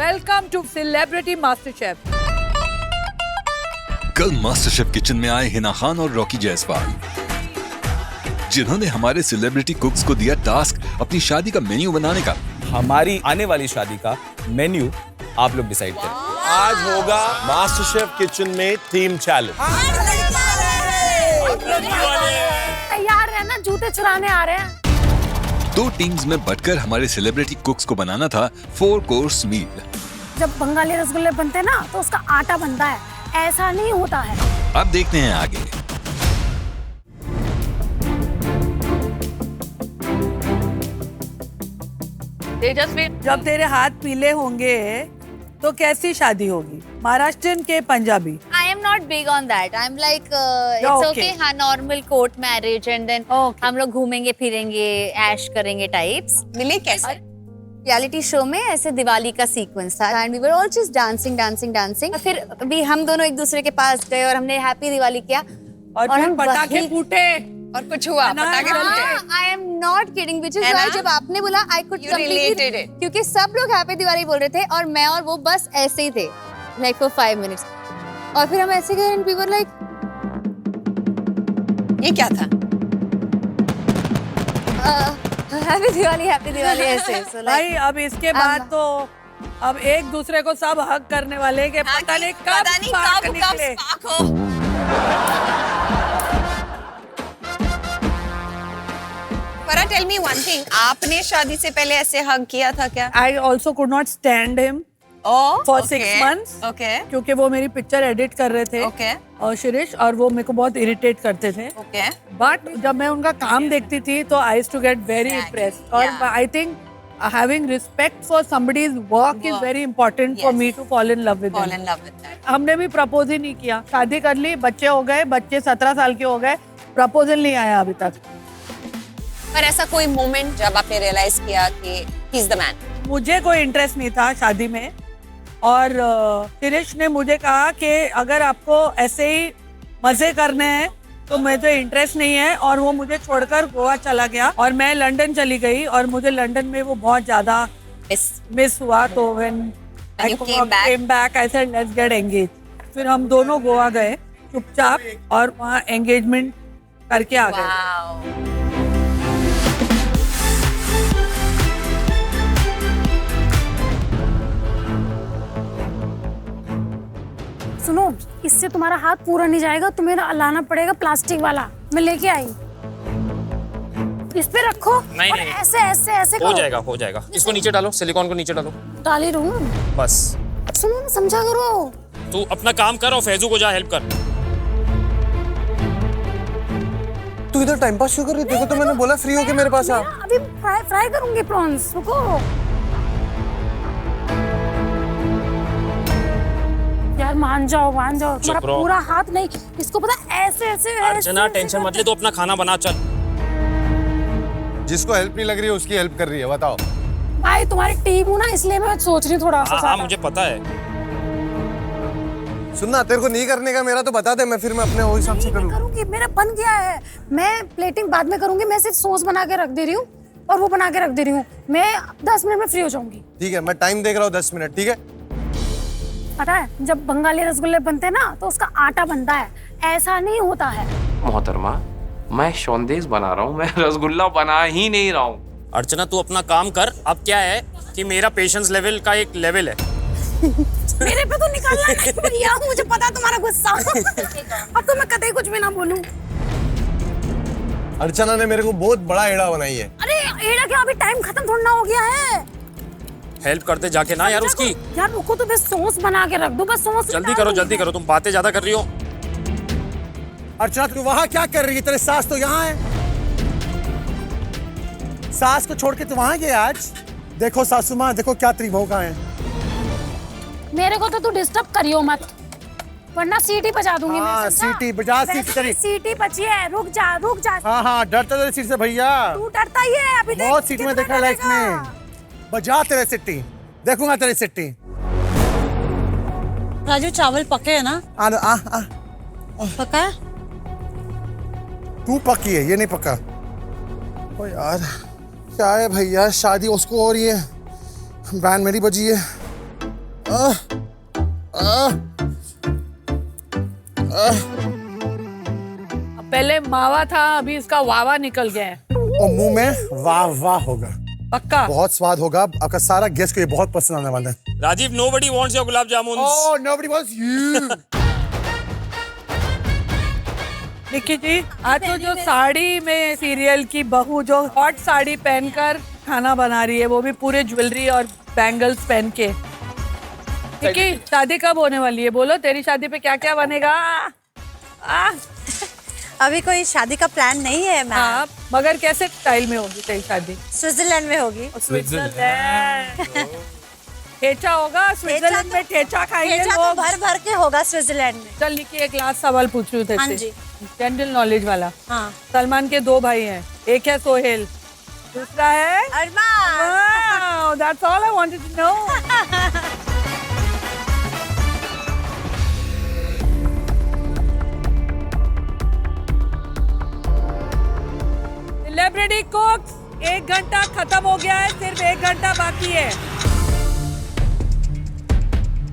Welcome to celebrity master chef. कल master chef kitchen में आए हिना खान और रॉकी जायसवाल, जिन्होंने हमारे सेलिब्रिटी कुक्स को दिया टास्क अपनी शादी का मेन्यू बनाने का। हमारी आने वाली शादी का मेन्यू आप लोग डिसाइड करें। आज होगा मास्टर शेफ किचन में टीम चैलेंज। तैयार रहना, जूते चुराने आ रहे हैं। 2 टीम्स में बटकर हमारे सेलिब्रिटी कुक्स को बनाना था 4 कोर्स मील। जब बंगाली रसगुल्ले बनते हैं ना तो उसका आटा बनता है, ऐसा नहीं होता है। अब देखते हैं आगे। तेजस्वी, जब तेरे हाथ पीले होंगे तो कैसी शादी होगी? महाराष्ट्रन के Punjabi? I am not big on that. I'm like Yeah, it's okay. okay. हाँ, normal court marriage and then Okay. हम लोग घूमेंगे फिरेंगे ऐश करेंगे टाइप्स। मिले कैसे? रियलिटी शो में ऐसे दिवाली का सीक्वेंस था and we were all just dancing. फिर भी हम दोनों एक दूसरे के पास गए और हमने हैप्पी दिवाली किया और फिर हम पटाखे वही- फूटे और कुछ हुआ? पटाखे फूटे? आई am not kidding which is है व्हाई ना? जब आपने बोला I could You related it. क्योंकि सब लोग हैप्पी दिवाली बोल रहे थे और मैं और वो बस ऐसे ही थे लाइक फॉर 5 मिनट्स और फिर हम ऐसे गए एंड वी वर लाइक ये क्या था? हैप्पी दिवाली ऐसे so like, भाई अब इसके बाद तो अब एक दूसरे को सब हक करने वाले के हाँ, पता कि नहीं पता नहीं spark कब निकले। spark हो। फरा, टेल मी वन थिंग, आपने शादी से पहले ऐसे हग किया था क्या? I also could not stand him Oh, for okay. 6 months Okay. क्योंकि वो मेरी पिक्चर एडिट कर रहे थे Okay. और शिरीष, और वो मेरे को बहुत इरिटेट करते थे। Okay. बट जब मैं उनका काम देखती थी तो I to get very Exactly. Impressed और Yeah. I think having respect for somebody's work is very important for Yes. me to fall in love with Fall them. in love with that. हमने भी propose ही नहीं किया, शादी कर ली, बच्चे हो गए, बच्चे 17 साल के हो गए, प्रपोजल नहीं आया अभी तक। पर ऐसा कोई मोमेंट जब आपने रियलाइज किया कि ही इज द मैन? मुझे कोई इंटरेस्ट नहीं था शादी में और शिरीष ने मुझे कहा कि अगर आपको ऐसे ही मजे करने हैं तो मुझे इंटरेस्ट नहीं है, और वो मुझे छोड़कर गोवा चला गया और मैं लंदन चली गई और मुझे लंदन में वो बहुत ज्यादा मिस हुआ। तो when I you came back? Came back I said let's get engage. फिर हम दोनों गोवा गए चुपचाप और वहाँ एंगेजमेंट करके आ गए। वाओ। सुनो, इससे तुम्हारा हाथ पूरा नहीं जाएगा, तुम्हें लाना पड़ेगा प्लास्टिक वाला। मैं लेके आई, इस पे रखो। नहीं, और नहीं। ऐसे ऐसे ऐसे हो करो। जाएगा। इसको नीचे डालो, सिलिकॉन को नीचे डालो। डाल ही रहूं। बस सुनो ना, समझा करो। तू अपना काम कर और फैजू को जा हेल्प कर। तू इधर टाइम पास क्यों कर रही है? देखो तो मैंने बोला फ्री होके मेरे पास आ। अभी फ्राई करूंगी प्रॉन्स, रुको। यार मान जाओ तुम्हारा रहो। पूरा हाथ नहीं, इसको पता ऐसे ऐसे अर्चना टेंशन मत ले, तू अपना खाना बना चल। जिसको हेल्प नहीं लग रही है उसकी हेल्प कर रही है, बताओ। भाई तुम्हारी टीम हूँ ना, इसलिए मैं सोच रही हूँ थोड़ा सा। हाँ मुझे पता है। सुनना, तेरे को नहीं करने का मेरा तो बता दे, मैं फिर मैं अपने वो हिसाब से नहीं करूँ। करूंगी, मेरा बन गया है। मैं प्लेटिंग बाद में करूंगी, मैं सिर्फ सॉस बना के रख दे रही हूँ और वो बना के रख दे रही हूँ। मैं 10 मिनट में फ्री हो जाऊंगी। ठीक है, मैं टाइम देख रहा हूँ 10 मिनट, ठीक है? पता है, जब बंगाली रसगुल्ले बनते हैं ना तो उसका आटा बनता है, ऐसा नहीं होता है। मोहतरमा, मैं शोंदेश बना रहा हूँ, मैं रसगुल्ला बना ही नहीं रहा हूँ। अर्चना तू अपना काम कर। अब क्या है कि मेरा पेशेंस लेवल का एक लेवल है। मेरे पे तो निकालना नहीं भैया, मुझे पता है तुम्हारा गुस्सा। अब तो मैं कतई कुछ भी ना बोलूं। अर्चना ने मेरे को बहुत बड़ा एड़ा बनाई है। अरे एड़ा क्या, अभी टाइम खत्म थोड़ा ना हो गया है। हेल्प करते जाके ना यार उसकी। यार रुको तो बस सॉस बना के रख दो, बस सॉस जल्दी करो, तुम बातें ज्यादा कर रही हो। अर्चना तू वहाँ क्या कर रही है? तेरे सास तो यहाँ है। सास को छोड़ के तू वहाँ गया आज? देखो सासू माँ, देखो क्या त्रिभोगा है। मेरे को तो तू डिस्टर्ब करियो मत, वरना सीटी बजा दूंगी मैं। हाँ, समझा? सीटी बजा, सीटी वैसे तेरी। सीटी बची है, रुक जा। हाँ, डरता तेरे सीट से भैया। तू डरता ही है, अभी देख बहुत सीटी में कितना देखा लाइफ डरेगा। में। बजा तेरे सिट्टी, देखूंगा तेरी सिट्टी। राजू, चावल पके है ना? पका है? तू पकी है, ये नहीं पका। ओ यार क्या है भैया, शादी उसको हो रही है, बैंड मेरी बजी है। पहले मावा था, अभी इसका वावा निकल गया है। और मुंह में वाह वाह होगा, पक्का बहुत स्वाद होगा। आपका सारा गेस्ट को ये बहुत पसंद आने वाला है। Rajiv, nobody wants your gulab jamuns. Oh, nobody wants you. Nikki जी, आज तो जो साड़ी में सीरियल की बहू जो हॉट साड़ी पहनकर खाना बना रही है, वो भी पूरे ज्वेलरी और बैंगल्स पहन के। निक्की, शादी कब होने वाली है? बोलो, तेरी शादी पे क्या क्या बनेगा? अभी कोई शादी का प्लान नहीं है मैम। हाँ, मगर कैसे स्टाइल में होगी तेरी शादी? स्विट्जरलैंड में होगी। स्विट्जरलैंड ठेचा होगा, स्विट्जरलैंड में ठेचा खाएंगे ठेचा लोग। तो भर भर के होगा स्विट्जरलैंड में। चल निक्की, एक लास्ट सवाल पूछ रही हूँ हाँ तेरे जी। से, जनरल नॉलेज वाला। हाँ। सलमान के 2 भाई हैं, एक है सोहेल, दूसरा है अरमान। That's all I wanted to know. Celebrity कुक्स, 1 घंटा खत्म हो गया है, सिर्फ 1 घंटा बाकी है।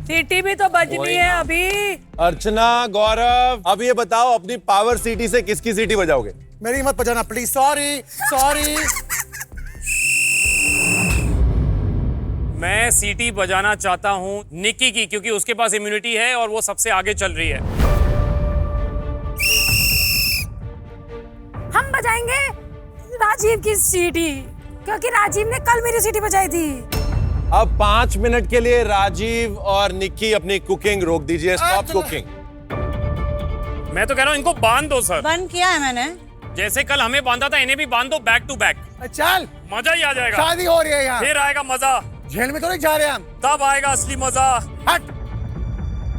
सीटी भी तो बजनी है अभी। अर्चना, गौरव, अब ये बताओ अपनी पावर सीटी से किसकी सीटी बजाओगे? मेरी मत बजाना प्लीज। Sorry sorry. मैं सीटी बजाना चाहता हूँ निक्की की, क्योंकि उसके पास इम्यूनिटी है और वो सबसे आगे चल रही है। हम बजाएंगे राजीव की सीटी, क्योंकि राजीव ने कल मेरी सीटी बजाई थी। अब 5 मिनट के लिए राजीव और निक्की अपनी कुकिंग रोक दीजिए। Stop cooking. मैं तो कह रहा हूँ इनको बांध दो सर। बंद किया है मैंने। जैसे कल हमें बांधा था, इन्हें भी बांध दो बैक टू बैक। चल, मजा ही आ जाएगा। शादी हो रही है यहाँ। फिर आएगा मजा। जेल में तो नहीं जा रहे हम। तब आएगा असली मजा। हट।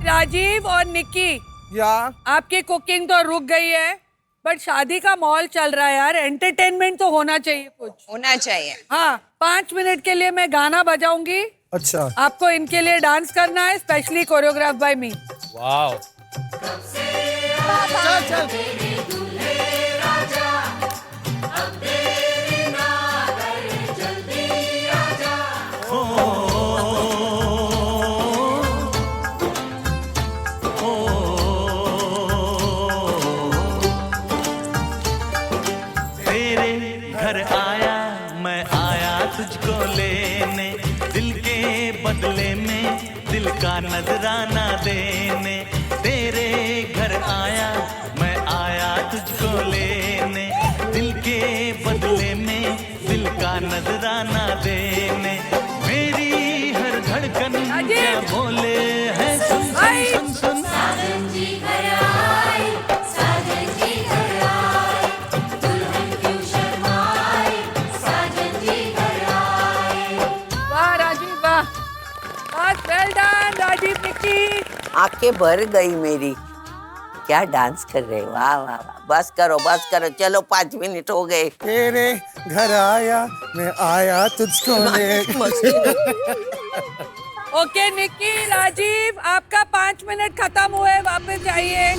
राजीव और निक्की, या आपकी कुकिंग तो रुक गई है, बट शादी का माहौल चल रहा है यार, एंटरटेनमेंट तो होना चाहिए, कुछ होना चाहिए। हाँ, 5 मिनट के लिए मैं गाना बजाऊंगी। अच्छा, आपको इनके लिए डांस करना है, स्पेशली कोरियोग्राफ बाय मी। वाओ। चल चल। का नजराना देने, तेरे घर आया मैं आया तुझको लेने, दिल के बदले में दिल का नजराना देने, मेरी हर धड़कन क्या बोले है सुन सुन सुन साजन जी घर आए, साजन जी घर आए, दुल्हन क्यों शर्माए, साजन जी घर आए। वाह राजीव वाह, वेल डन राजीव निक्की। आंखें भर गई मेरी, क्या डांस कर रहे हो, वाह वाह वाह। बस करो चलो 5 मिनट हो गए। तेरे घर आया मैं आया तुझको ले। ओके निक्की, राजीव, आपका 5 मिनट खत्म हुए, वापस जाइए।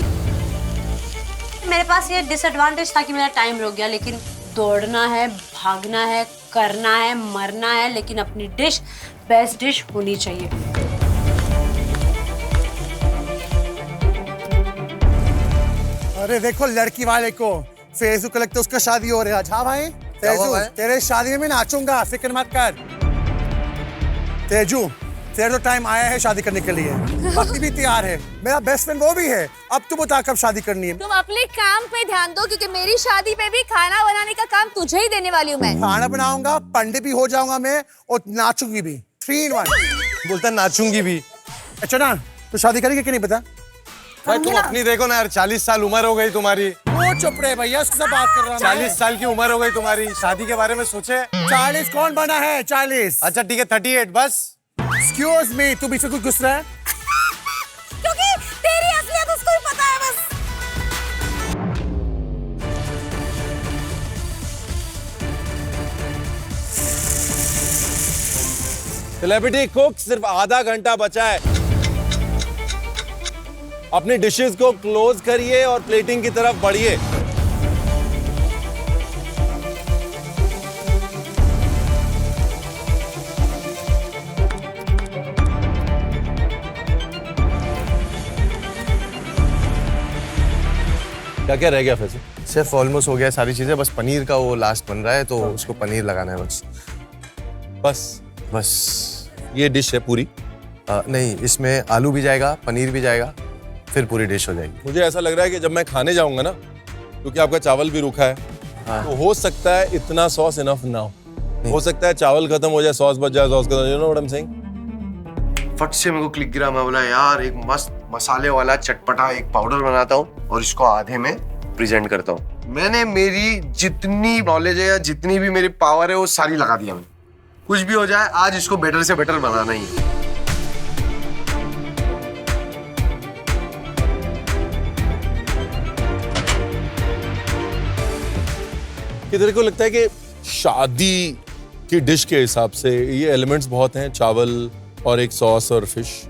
मेरे पास ये डिसएडवांटेज था कि मेरा टाइम रुक गया, लेकिन दौड़ना है, भागना है, करना है, मरना है, लेकिन अपनी डिश बेस्ट डिश होनी चाहिए। अरे देखो लड़की वाले को, फेसबुक लगता है उसका शादी हो रहा है। हाँ भाई तेजू, तेरे शादी में मैं नाचूंगा, फिक्र मत कर। तेजू, तेरा तो टाइम आया है शादी करने के लिए, वक्त भी तैयार है, मेरा बेस्ट फ्रेंड वो भी है। अब तू बता कब शादी करनी है। तुम अपने काम पे ध्यान दो, क्योंकि मेरी शादी पे भी खाना बनाने का काम तुझे ही देने वाली हूँ मैं। खाना बनाऊंगा, पंडित भी हो जाऊंगा मैं, और नाचूंगी भी। 3 in 1 बोलता नाचूंगी भी। अच्छा ना, तो शादी करेंगे कि नहीं बता? भाई तुम अपनी देखो ना यार, 40 साल उम्र हो गई तुम्हारी। वो चुप रहे भैया, उसके साथ बात कर रहा हूँ। 40 साल की उम्र हो गई तुम्हारी, शादी के बारे में सोचे। 40 कौन बना है? 40। अच्छा ठीक है 38 बस। एक्सक्यूज मी, तू बीच में कुछ घुस रहा है? क्योंकि तेरी असलियत उसको ही पता है बस। सेलिब्रिटी कुक, सिर्फ आधा घंटा बचा है। अपनी डिशेस को क्लोज करिए और प्लेटिंग की तरफ बढ़िए। क्या क्या रह गया फिर से? शेफ ऑलमोस्ट हो गया सारी चीजें, बस पनीर का वो लास्ट बन रहा है, तो उसको पनीर लगाना है बस ये डिश है पूरी? नहीं, इसमें आलू भी जाएगा, पनीर भी जाएगा, फिर पूरी डिश हो जाएगी। मुझे ऐसा लग रहा है कि जब मैं खाने जाऊंगा ना, क्योंकि आपका चावल भी रूखा है, तो हो सकता है इतना सॉस इनफ ना हो सकता है चावल खत्म हो जाए, सॉस बच जाए, सॉस खत्म, you know what I am saying? फट से मेरे को क्लिक गिरा, मैं बोला यार एक मस्त मसाले वाला चटपटा एक पाउडर बनाता हूँ और इसको आधे में प्रेजेंट करता हूँ। मैंने मेरी जितनी नॉलेज है या जितनी भी मेरी पावर है वो सारी लगा दिया मैंने। कुछ भी हो जाए, आज इसको बेटर से बेटर बनाना ही है। कि तेरे को लगता है कि शादी की डिश के हिसाब से ये एलिमेंट्स बहुत हैं, चावल और एक सॉस और फिश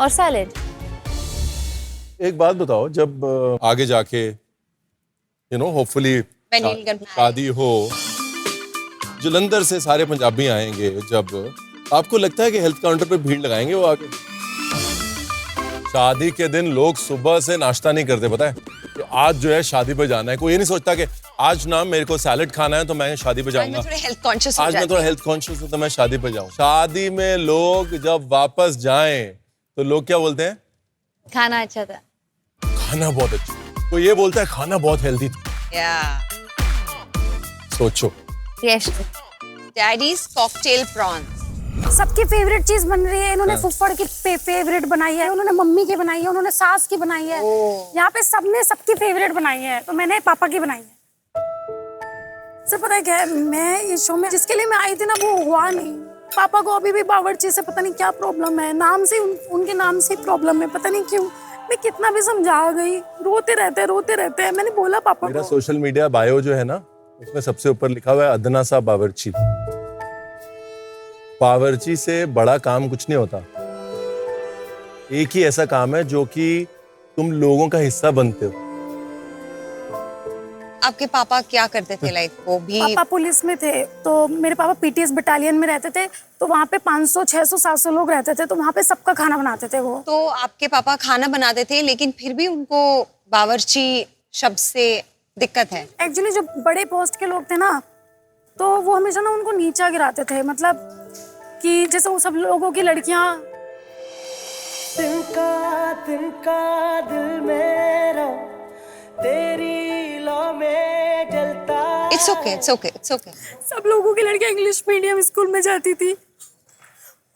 और सैलेड। एक बात बताओ, जब आगे जाके यू नो होपफुली शादी हो, जलंधर से सारे पंजाबी आएंगे, जब आपको लगता है कि हेल्थ काउंटर पे भीड़ लगाएंगे वो आके? शादी के दिन लोग सुबह से नाश्ता नहीं करते, पता है कि आज जो है शादी पे जाना है। कोई ये नहीं सोचता कि आज ना मेरे को सैलेड खाना है तो मैं शादी पे जाऊंगा, आज मैं थोड़ा हेल्थ कॉन्शियस हूं तो मैं शादी पे जाऊं। शादी में लोग जब वापस जाएं तो लोग क्या बोलते हैं? खाना अच्छा था, खाना बहुत अच्छा। कोई ये बोलता है खाना बहुत हेल्दी था। सोचो, डैडीज कॉकटेल प्रॉन्स सबकी फेवरेट चीज बन रही है। इन्होंने फुफ्फड़ की फेवरेट बनाई है, उन्होंने मम्मी की बनाई है, उन्होंने सास की बनाई है, यहाँ पे सबने सबकी फेवरेट बनाई है, तो मैंने पापा की बनाई है। सर पता है क्या है, मैं इस शो में जिसके लिए मैं आई थी ना वो हुआ नहीं। पापा को अभी भी बावर्ची से पता नहीं क्या प्रॉब्लम है, नाम से उनके नाम से प्रॉब्लम है, पता नहीं क्यों। मैं कितना भी समझा गई, रोते रहते हैं। मैंने बोला पापा मेरा को, सोशल मीडिया बायो जो है ना, उसमें सबसे ऊपर लिखा हुआ है अदना सा बावर्ची। बावर्ची से बड़ा काम कुछ नहीं होता। एक ही ऐसा काम है जो कि तुम लोगों का हिस्सा बनते हो। आपके पापा क्या करते थे? लाइक वो भी पापा पुलिस में थे, तो मेरे पापा पीटीएस बटालियन में रहते थे, तो वहाँ पे 500, 600, 700 लोग रहते थे, तो वहाँ पे सबका खाना बनाते थे वो। तो आपके पापा खाना बनाते थे, लेकिन फिर भी उनको बावर्ची शब्द से दिक्कत है। एक्चुअली जो बड़े पोस्ट के लोग थे ना, तो वो हमेशा ना उनको नीचा गिराते थे, मतलब कि जैसे वो सब लोगों की लड़कियां तिनका दिल मेरा तेरी लौ में जलता। It's okay. सब लोगों की लड़कियां इंग्लिश मीडियम स्कूल में जाती थी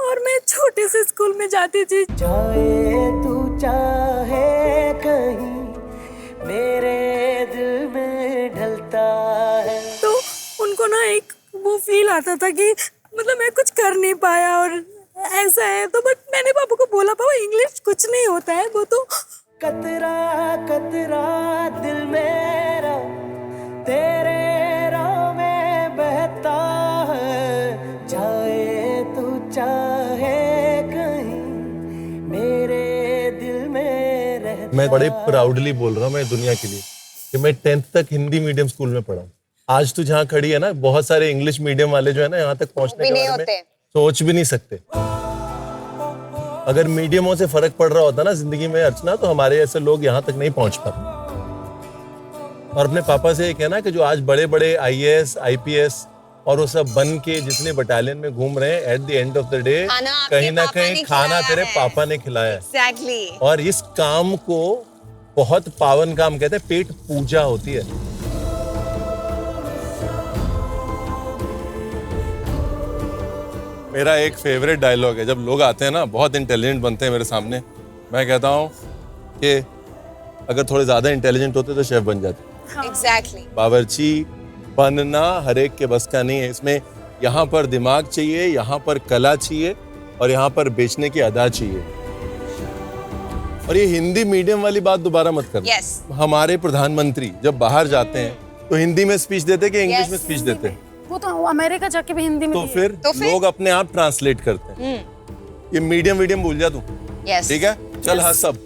और मैं छोटे से स्कूल में जाती थी। जाए तू चाहे कहीं मेरे दिल में ढलता है। तो उनको ना एक वो फील आता था कि मतलब मैं कुछ कर नहीं पाया और ऐसा है, तो बट मैंने पापा को बोला पापा इंग्लिश कुछ नहीं होता है, वो तो कतरा कतरा दिल मेरा तेरे राह में बहता है। जाए तू चाहे कहीं मेरे दिल में रहता। मैं बड़े प्राउडली बोल रहा हूँ मैं दुनिया के लिए कि मैं 10th तक हिंदी मीडियम स्कूल में पढ़ा हूँ। आज तू जहाँ खड़ी है ना, बहुत सारे इंग्लिश मीडियम वाले जो है ना, यहाँ तक पहुँचने के बारे में सोच भी नहीं सकते। अगर मीडियमों से फर्क पड़ रहा होता ना जिंदगी में अर्चना, तो हमारे ऐसे लोग यहाँ तक नहीं पहुँच पाते। और अपने पापा से ये कहना कि जो आज बड़े बड़े IAS, IPS और वो सब बन के जितने बटालियन में घूम रहे हैं, at the end of the day कहीं ना कहीं खाना तेरे पापा ने खिलाया है। Exactly. और इस काम को बहुत पावन काम कहते हैं, पेट पूजा होती है। मेरा एक फेवरेट डायलॉग है, जब लोग आते हैं ना बहुत इंटेलिजेंट बनते हैं मेरे सामने, मैं कहता हूँ कि अगर थोड़े ज्यादा इंटेलिजेंट होते तो शेफ बन जाते। Exactly. बावर्ची बनना हर एक के बस का नहीं है। इसमें यहाँ पर दिमाग चाहिए, यहाँ पर कला चाहिए और यहाँ पर बेचने की अदा चाहिए। और ये हिंदी मीडियम वाली बात दोबारा मत करना। Yes. हमारे प्रधानमंत्री जब बाहर जाते हैं तो हिंदी में स्पीच देते कि इंग्लिश में स्पीच देते? वो तो अमेरिका जाके भी हिंदी में तो फिर लोग अपने आप ट्रांसलेट करते हैं। ये मीडियम वीडियम भूल जा तू। Yes. ठीक है, चल हाँ सब।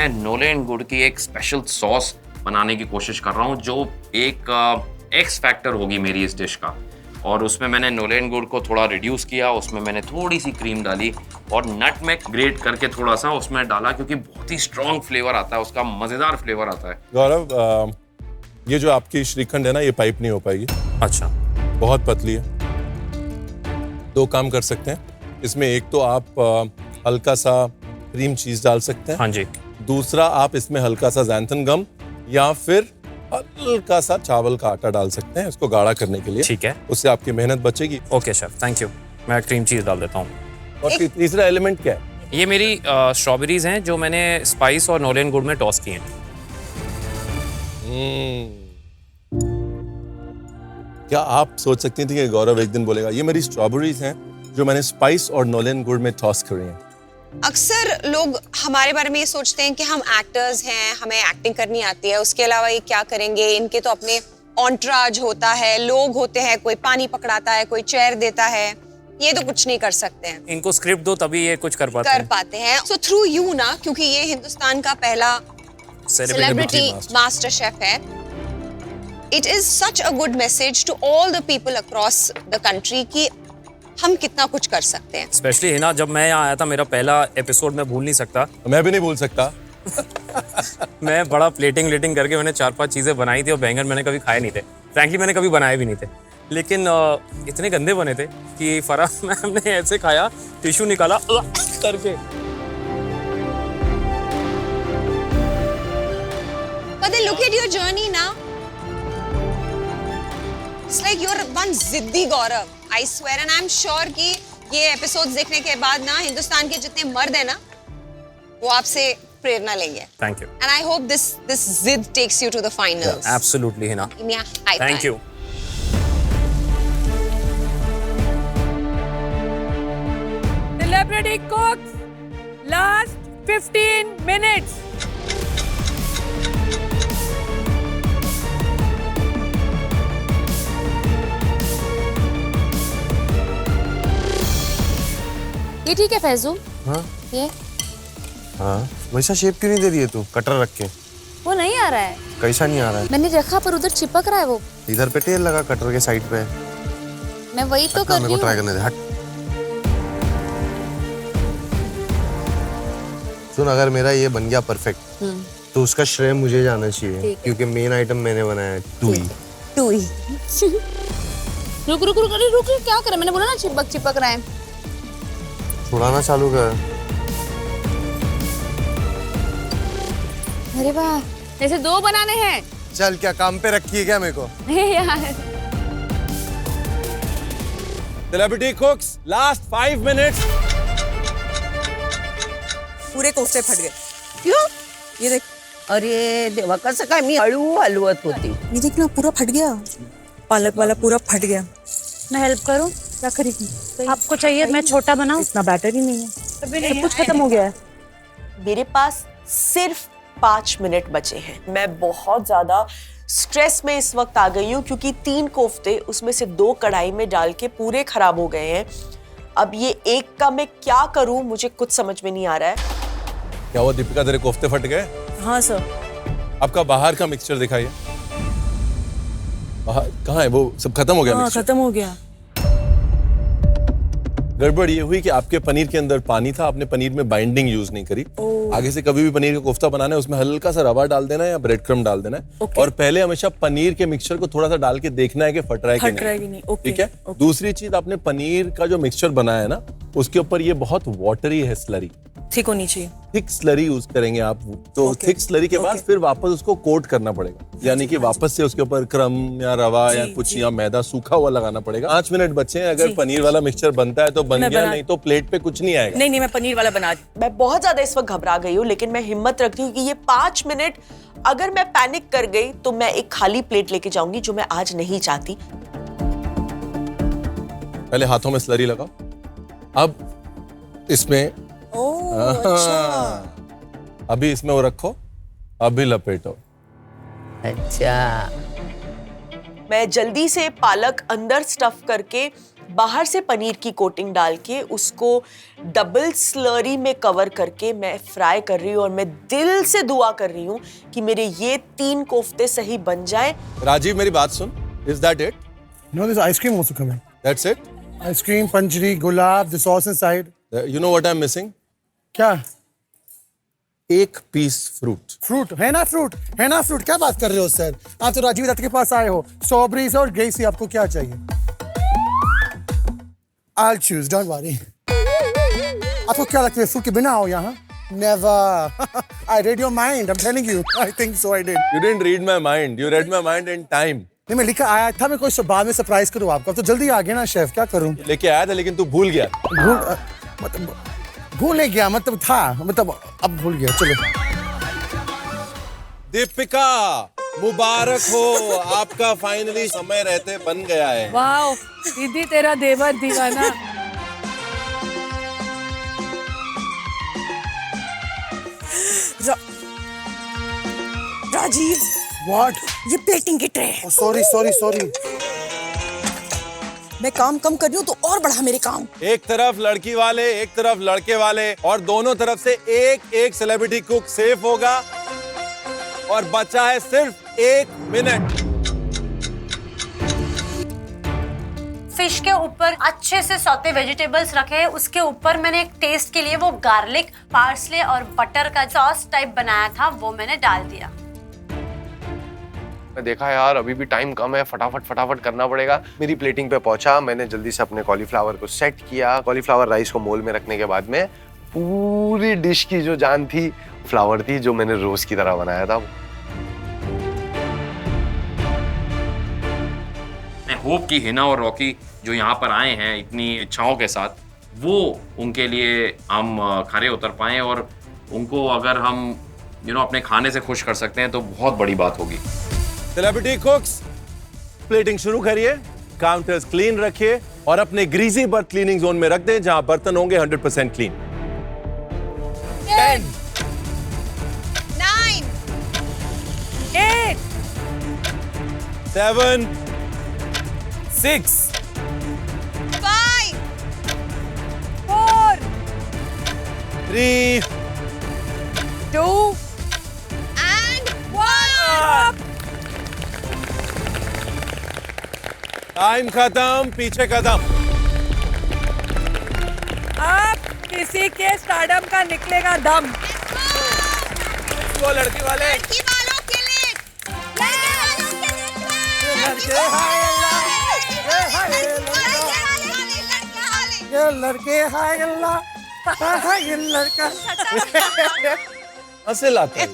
मैं नोलेन गुड़ की एक स्पेशल सॉस बनाने की कोशिश कर रहा हूँ जो एक एक्स फैक्टर होगी मेरी इस डिश का। और उसमें मैंने नोलेन गुड़ को थोड़ा रिड्यूस किया, उसमें मैंने थोड़ी सी क्रीम डाली और नटमेग ग्रेट करके थोड़ा सा उसमें डाला, क्योंकि बहुत ही स्ट्रॉन्ग फ्लेवर आता है उसका, मज़ेदार फ्लेवर आता है। गौरव, ये जो आपकी श्रीखंड है ना, ये पाइप नहीं हो पाएगी। अच्छा, बहुत पतली है। दो काम कर सकते हैं इसमें, एक तो आप हल्का सा क्रीम चीज डाल सकते हैं। हाँ जी। दूसरा, आप इसमें हल्का सा ज़ैंथन गम या फिर हल्का सा चावल का आटा डाल सकते हैं इसको गाढ़ा करने के लिए। ठीक है, उससे आपकी मेहनत बचेगी। Okay chef, thank you. मैं क्रीम चीज डाल देता हूँ। और तीसरा एलिमेंट क्या है? ये मेरी स्ट्रॉबेरीज हैं जो मैंने स्पाइस और नोलेन गुड़ में टॉस की हैं। क्या आप सोच सकती थी कि गौरव एक दिन बोलेगा ये मेरी स्ट्रॉबेरीज हैं जो मैंने स्पाइस और नोलेन गुड़ में टॉस करी हैं? अक्सर लोग हमारे बारे में ये सोचते हैं कि हम एक्टर्स हैं, हमें एक्टिंग करनी आती है, उसके अलावा ये क्या करेंगे, इनके तो अपने ऑन्ट्राज होता है, लोग होते हैं, कोई पानी पकड़ाता है, कोई चेयर देता है, ये तो कुछ नहीं कर सकते हैं। इनको स्क्रिप्ट दो तभी ये कुछ कर पाते हैं। सो थ्रू यू ना, क्योंकि ये हिंदुस्तान का पहला सेलिब्रिटी मास्टर शेफ है, it is such a good message to all the people across the country कि हम कितना कुछ कर सकते हैं। स्पेशली हिना, जब मैं यहाँ आया था मेरा पहला एपिसोड मैं भूल नहीं सकता। मैं भी नहीं भूल सकता। मैं बड़ा प्लेटिंग करके मैंने 4-5 चीजें बनाई थी और बैंगन मैंने कभी खाए नहीं थे। फ्रैंकली मैंने कभी बनाए भी नहीं थे, लेकिन इतने गंदे बने थे कि फराह मैम ने ऐसे खाया, टिश्यू निकाला करके। But then look at your journey now. It's like you're one जिद्दी गौरव, I swear, and I'm sure कि ये एपिसोड्स देखने के बाद ना हिंदुस्तान के जितने मर्द हैं ना, वो आपसे प्रेरणा लेंगे। Thank you. And I hope this जिद takes you to the finals. Yeah, absolutely, Hina. Thank you. Celebrity cooks, last 15 minutes. ये ठीक है फैजू? हाँ ये हाँ, वैसा शेप क्यों नहीं दे रही है तू कटर रख के? वो नहीं आ रहा है। कैसा नहीं आ रहा है? मैंने रखा पर उधर चिपक रहा है वो। इधर पे तेल लगा कटर के साइड पे। मैं वही तो कर रही हूँ। मेरे को ट्राई करने दे, हट। सुन, अगर मेरा ये बन गया परफेक्ट तो उसका श्रेय मुझे जाना चाहिए, क्योंकि मेन आइटम मैंने बनाया है। टूई। रुक क्या करे? मैंने बोला ना चिपक रहा है। छुड़ाना चालू कर। अरे वाह, जैसे 2 बनाने हैं। चल, क्या काम पे रखी है क्या मेरे को? यार। Celebrity कुक्स, last 5 minutes. पूरे कोफ्ते फट गए। क्यों? ये देख। अरे देवा, कसं काय मी हलवत होती। ये देख ना, पूरा फट गया, पालक वाला पूरा फट गया। मैं हेल्प करूं? क्या करेगी? आपको चाहिए मैं छोटा बनाऊं? इतना बैटर ही नहीं है, सब कुछ खत्म हो गया है। मेरे पास सिर्फ 5 मिनट बचे हैं। मैं बहुत ज्यादा स्ट्रेस में इस वक्त आ गई हूँ, क्योंकि 3 कोफ्ते उसमें से 2 कढ़ाई में डाल के पूरे खराब हो गए हैं। अब ये एक का मैं क्या करूं, मुझे कुछ समझ में नहीं आ रहा है। क्या हुआ दीपिका, तेरे कोफ्ते फट गए? हाँ सर। आपका बाहर का मिक्सचर दिखाइए। बाहर कहाँ है? वो सब खत्म हो गया? हाँ, खत्म हो गया। गड़बड़ ये हुई कि आपके पनीर के अंदर पानी था, आपने पनीर में बाइंडिंग यूज नहीं करी। आगे से कभी भी पनीर का कोफ्ता बनाना है, उसमें हल्का सा रवा डाल देना है या ब्रेड क्रम्ब डाल देना है। और पहले हमेशा पनीर के मिक्सचर को थोड़ा सा डाल के देखना है कि फट रहा है कि नहीं। ठीक है। दूसरी चीज, आपने पनीर का जो मिक्सचर बनाया है ना, उसके ऊपर ये बहुत वाटरी है, स्लरी थिक होनी चाहिए। थिक स्लरी यूज करेंगे आप, तो थिक स्लरी के बाद फिर वापस उसको कोट करना पड़ेगा, यानी कि वापस से उसके ऊपर क्रम या रवा या कुछ या मैदा सूखा हुआ लगाना पड़ेगा। 5 मिनट बचे हैं, अगर पनीर वाला मिक्सचर बनता है तो बन गया, नहीं तो प्लेट पे कुछ नहीं आएगा। नहीं, मैं पनीर वाला बना। मैं बहुत ज्यादा इस वक्त घबरा गई हूँ, लेकिन मैं हिम्मत रखती हूँ कि ये 5 मिनट अगर मैं पैनिक कर गई तो मैं एक खाली प्लेट लेके जाऊंगी, जो मैं आज नहीं चाहती। पहले हाथों में स्लरी लगाओ, अब इसमें अभी इसमें वो रखो, अभी लपेटो। अच्छा, मैं जल्दी से पालक अंदर स्टफ करके बाहर से पनीर की कोटिंग डाल के उसको डबल स्लरी में कवर करके मैं फ्राई कर रही हूँ और मैं दिल से दुआ कर रही हूँ कि मेरे ये 3 कोफ्ते सही बन जाए। राजीव मेरी बात सुन, is that it? No, there's ice cream also coming. That's it? Ice cream, panjri, gulab, the sauce inside. You know what I'm missing? क्या? एक पीस फ्रूट। फ्रूट है ना, फ्रूट है ना, फ्रूट क्या बात कर रहे हो सर? आप तो राजीव दत्त के पास आए हो, स्ट्रॉबेरीज और ग्रेसी, आपको क्या चाहिए? I'll choose, don't worry. आपको क्या लगता है फ्रूट के बिना आओ यहाँ? Never. I read your mind. I'm telling you. I think so. I did. You didn't read my mind. You read my mind in time. नहीं, मैं लिखा आया था, मैं कोई बाद में सरप्राइज करूँ आपको। अब तो जल्दी आ गया ना शेफ, क्या करूँ? लेके आया था लेकिन तू भूल गया। भूल नहीं गया, मतलब था, मतलब अब भूल गया। चलो। दीपिका, मुबारक हो, आपका फाइनली समय रहते बन गया है। वाओ, दीदी तेरा देवर दीवाना। राजीव, व्हाट? ये प्लेटिंग की ट्रे है। Sorry sorry sorry. मैं काम कम कर रही हूँ तो और बढ़ा मेरे काम। एक तरफ लड़की वाले, एक तरफ लड़के वाले, और दोनों तरफ से एक सेलिब्रिटी कुक सेफ होगा और बचा है सिर्फ 1 मिनट। फिश के ऊपर अच्छे से सौते वेजिटेबल्स रखे हैं, उसके ऊपर मैंने एक टेस्ट के लिए वो गार्लिक, पार्सले और बटर का सॉस टाइप बनाया था, वो मैंने डाल दिया। मैं देखा यार अभी भी टाइम कम है, फटाफट करना पड़ेगा। मेरी प्लेटिंग पे पहुंचा, मैंने जल्दी से अपने कॉलीफ्लावर को सेट किया। कॉलीफ्लावर राइस को मोल में रखने के बाद में पूरी डिश की जो जान थी फ्लावर थी, जो मैंने रोज की तरह बनाया था। मैं होप कि हिना और रॉकी जो यहाँ पर आए हैं इतनी इच्छाओं के साथ, वो उनके लिए हम खरे उतर पाएं, और उनको अगर हम अपने खाने से खुश कर सकते हैं तो बहुत बड़ी बात होगी। सेलिब्रिटी कुक्स, प्लेटिंग शुरू करिए, काउंटर्स क्लीन रखिए और अपने ग्रीजी बर्थ क्लीनिंग जोन में रख दें जहां बर्तन होंगे 100% क्लीन। 10 9 8 7 6 5 4 3 2 and 1। टाइम खत्म, पीछे कदम। अब किसी के स्टारडम का निकलेगा दम। वो लड़की वाले, लड़की वालों के लिए, ये लड़के हाय अल्लाह, ये लड़का हंसे लाते हैं।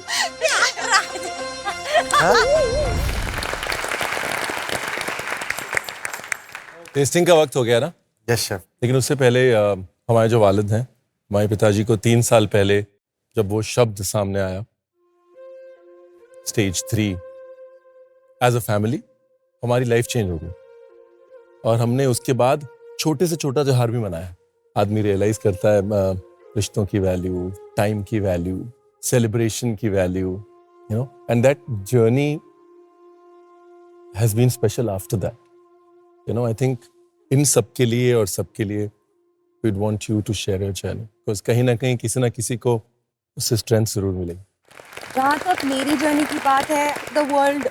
टेस्टिंग का वक्त हो गया ना? Yes chef. लेकिन उससे पहले हमारे जो वालिद हैं, हमारे पिताजी को 3 साल पहले जब वो शब्द सामने आया, स्टेज 3, एज अ फैमिली हमारी लाइफ चेंज हो गई और हमने उसके बाद छोटे से छोटा त्योहार भी मनाया। आदमी रियलाइज करता है रिश्तों की वैल्यू, टाइम की वैल्यू, सेलिब्रेशन की value, and that journey has been special after that. I think इन सब के लिए और सबके लिए we'd want you to share your journey, because कहीं ना कहीं किसी ना किसी को उससे स्ट्रेंथ जरूर मिलेगी। जहाँ तक मेरी जर्नी की बात है, the world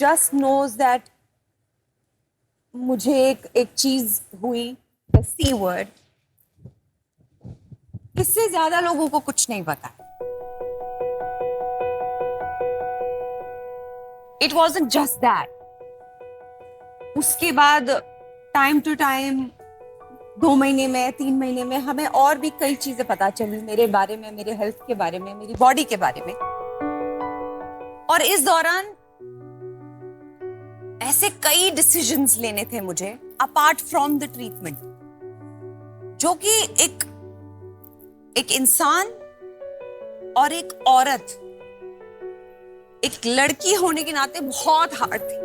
just knows that मुझे एक चीज हुई, the C word, इससे ज्यादा लोगों को कुछ नहीं पता। It wasn't just that. उसके बाद टाइम टू टाइम 2 महीने में, 3 महीने में हमें और भी कई चीजें पता चली मेरे बारे में, मेरे हेल्थ के बारे में, मेरी बॉडी के बारे में। और इस दौरान ऐसे कई डिसीजंस लेने थे मुझे अपार्ट फ्रॉम द ट्रीटमेंट, जो कि एक इंसान और एक औरत, एक लड़की होने के नाते बहुत हार्ड थी।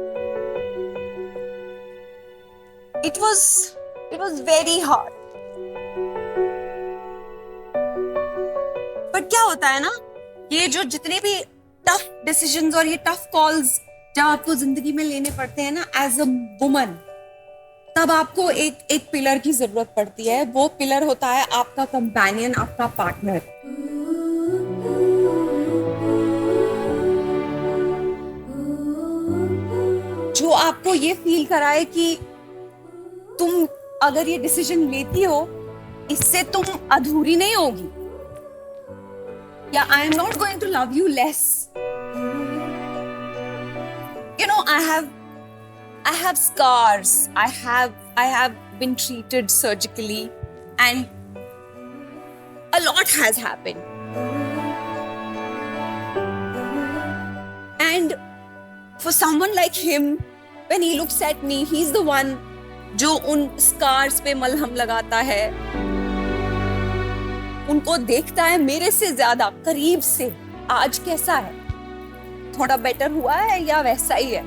It was very hard. But क्या होता है ना, ये जो जितने भी टफ डिसीजंस और ये टफ कॉल्स जब आपको जिंदगी में लेने पड़ते हैं ना, एज अ वुमन, तब आपको एक पिलर की जरूरत पड़ती है। वो पिलर होता है आपका कंपेनियन, आपका पार्टनर। जो आपको ये फील कराए कि तुम अगर ये डिसीजन लेती हो, इससे तुम अधूरी नहीं होगी, या I am not going to love you less. You know, I have scars. I have been treated surgically, and a lot has happened. And for someone like him, when he looks at me, he's the one जो उन scars पे मलहम लगाता है, उनको देखता है मेरे से ज्यादा करीब से। आज कैसा है, थोड़ा बेटर हुआ है या वैसा ही है?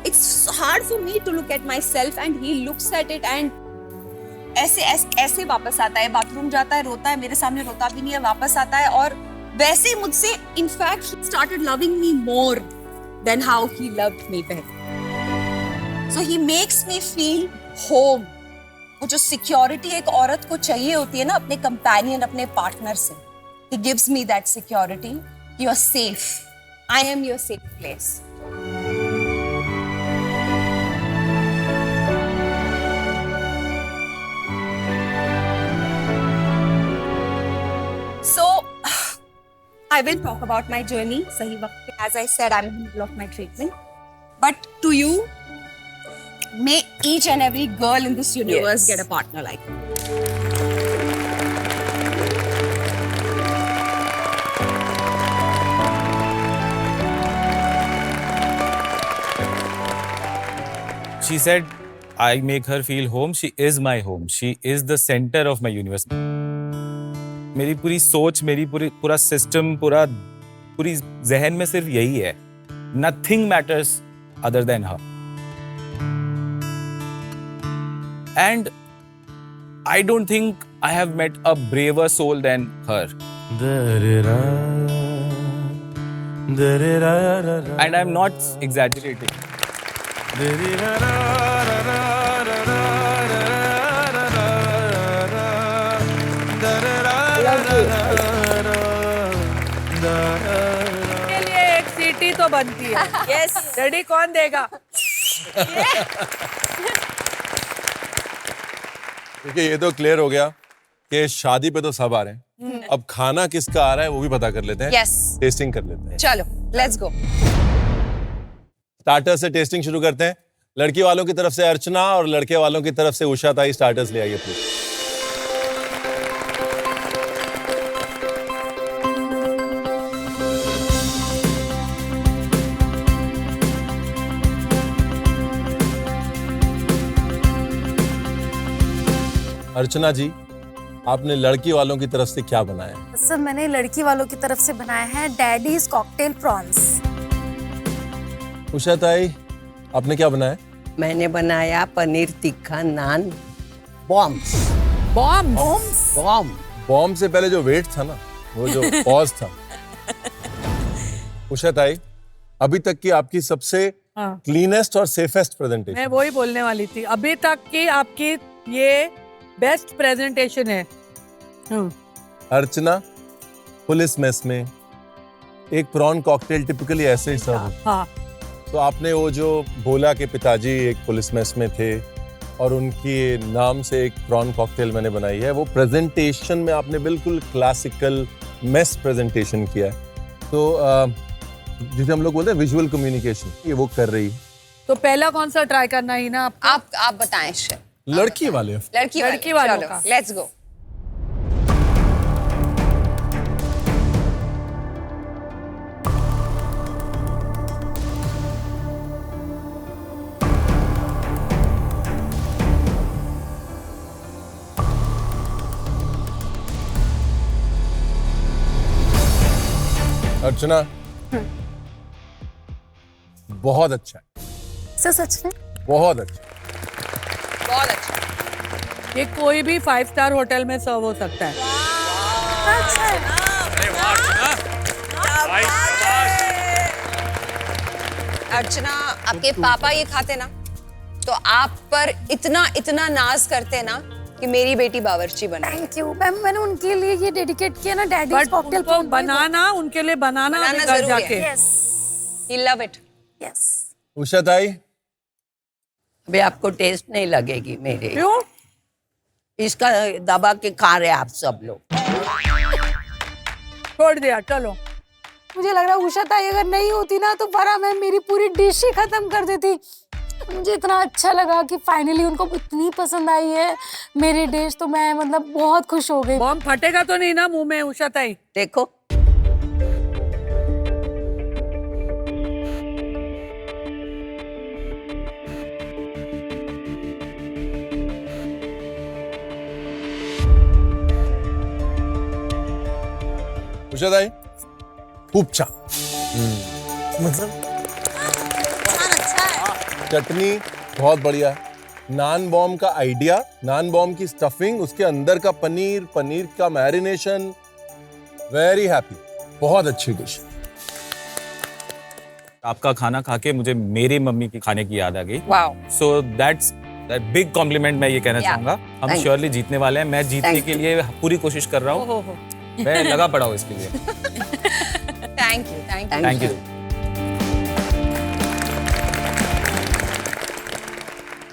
It's hard for me to look at myself and he looks at it and ऐसे वापस आता है, बाथरूम जाता है, रोता है, मेरे सामने रोता भी नहीं है, वापस आता है और वैसे ही मुझसे in fact he started loving me more than how he loved me back. So he makes me feel home. वो जो सिक्योरिटी एक औरत को चाहिए होती है ना अपने कंपेनियन, अपने पार्टनर से, he gives me that security. You are safe. I am your safe place. So, I will talk about my journey. सही वक्त पे, as I said, I'm in the middle of my treatment. But to you, may each and every girl in this universe get a partner like me. She said, I make her feel home. She is my home. She is the center of my universe. मेरी पूरी सोच, मेरी पूरा system, पूरी जहन में सिर्फ यही है, Nothing matters other than her. And I don't think I have met a braver soul than her. And I'm not exaggerating. के लिए एक सीटी तो बनती है। Yes. रेडी कौन देगा? देखिए ये तो क्लियर हो गया कि शादी पे तो सब आ रहे हैं। अब खाना किसका आ रहा है वो भी पता कर लेते हैं। Yes. टेस्टिंग कर लेते हैं। चलो लेट्स गो। स्टार्टर से टेस्टिंग शुरू करते हैं। लड़की वालों की तरफ से अर्चना और लड़के वालों की तरफ से उषा ताई स्टार्टर्स ले आइए प्लीज। अर्चना जी, आपने लड़की वालों की तरफ से क्या बनाया? सर मैंने लड़की वालों की तरफ से बनाया है डैडीज कॉकटेल प्रॉन्स। उषा ताई, आपने क्या बनाया? मैंने बनाया पनीर तिक्का नान बॉम्ब्स। बॉम्ब से पहले जो वेट था ना, वो जो पॉज था। उषा ताई, अभी तक की आपकी सबसे क्लीनेस्ट और सेफेस्ट प्रेजेंटेशन। मैं वही बोलने वाली थी, अभी तक की आपकी ये बेस्ट प्रेजेंटेशन है। अर्चना, पुलिस मेस में एक प्रॉन कॉकटेल टिपिकली ऐसे ही सर्व होता है। तो आपने वो जो बोला कि पिताजी एक पुलिस मेस में थे और उनके नाम से एक प्रॉन कॉकटेल मैंने बनाई है, वो प्रेजेंटेशन में आपने बिल्कुल क्लासिकल मेस प्रेजेंटेशन किया है। तो जिसे हम लोग बोलते हैं विजुअल कम्युनिकेशन, ये वो कर रही है। तो पहला कौन सा ट्राई करना ही ना आप बताएं। लड़की वाले लड़की वालों का लेट्स गो। अर्चना, बहुत अच्छा है। सर सच में बहुत अच्छा। बहुत अच्छा। ये कोई भी 5 स्टार होटल में सर्व हो सकता है। अर्चना, आपके पापा ये खाते ना? तो आप पर इतना इतना नाज करते ना कि मेरी बेटी बावर्ची बन गई। थैंक यू मैम, मैंने उनके लिए ये डेडिकेट किया ना डैडी बट कॉकटेल उनको बनाना, उनके लिए बनाना अभी घर जाके। Yes He love it. Yes. Usha tai, अभी आपको टेस्ट नहीं लगेगी मेरे। क्यों? इसका दबा के खा रहे आप सब लोग। छोड़ दिया, चलो। मुझे लग रहा है उषा ताई अगर नहीं होती ना तो फरा मैम मेरी पूरी डिश ही खत्म कर देती। मुझे इतना अच्छा लगा कि फाइनली उनको इतनी पसंद आई है मेरी डिश, तो मैं मतलब बहुत खुश हो गई। बॉम्ब फटेगा तो नहीं ना मुंह में उषा ताई? देखो उषा ताई, खूप छान। मतलब चटनी बहुत बढ़िया है। नान बॉम्ब का आइडिया, नान बॉम्ब की स्टफिंग, उसके अंदर का पनीर, पनीर का मैरिनेशन, वेरी हैप्पी, बहुत अच्छी डिश। आपका खाना खा के मुझे मेरी मम्मी के खाने की याद आ गई। Wow. So that's big complement मैं ये कहना चाहूंगा। हम Thank श्योरली जीतने वाले हैं। मैं जीतने Thank के लिए पूरी कोशिश कर रहा हूँ। मैं लगा पड़ा हूँ इसके लिए। Thank you, thank you. Thank you.